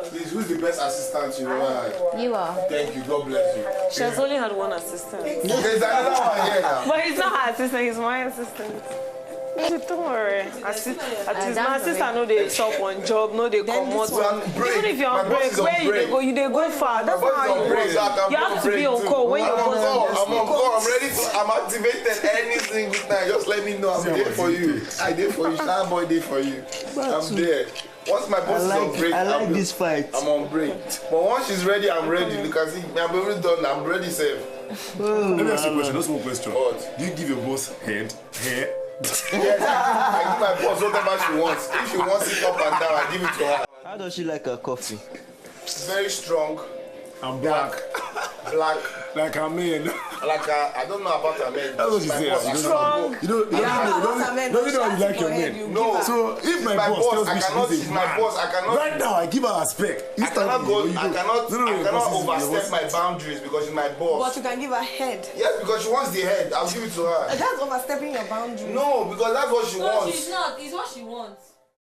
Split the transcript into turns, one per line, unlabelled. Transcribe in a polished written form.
Please, who's the best assistant you ever had?
You are.
Thank you. God bless you.
She has only had one assistant.
There's another one here now.
But he's not her assistant, he's my assistant. Don't worry. At least my assistant know they shop on job, know they come out. Even if you're on break, where you they go far. That's not how you work. You have to be on call when you're
I'm on call. I'm ready to. I'm activated any single time. Just let me know. I'm there for you. I did for you. Star boy did for you. I'm there. Once my boss is on break,
I like this fight.
I'm on break. But once she's ready, I'm ready. Because I'm already done. I'm ready, safe.
Let me ask you a question. Just one question.
What?
Do you give your boss hair?
Yes, I give my boss whatever she wants. If she wants it up and down, I give it to her.
How does she like her coffee?
Very strong.
I'm black.
Black.
Like a man.
Like I don't know about a man.
That's what she said.
strong.
You don't know you like your men.
No.
So if my boss tells me she's a man,
I cannot.
right now I give her respect.
I cannot overstep my boundaries because she's my boss.
But you can give her head.
Yes, because she wants the head. I'll give it to her.
That's overstepping your boundaries.
No, because that's what she
No,
wants.
she's not. It's what she wants.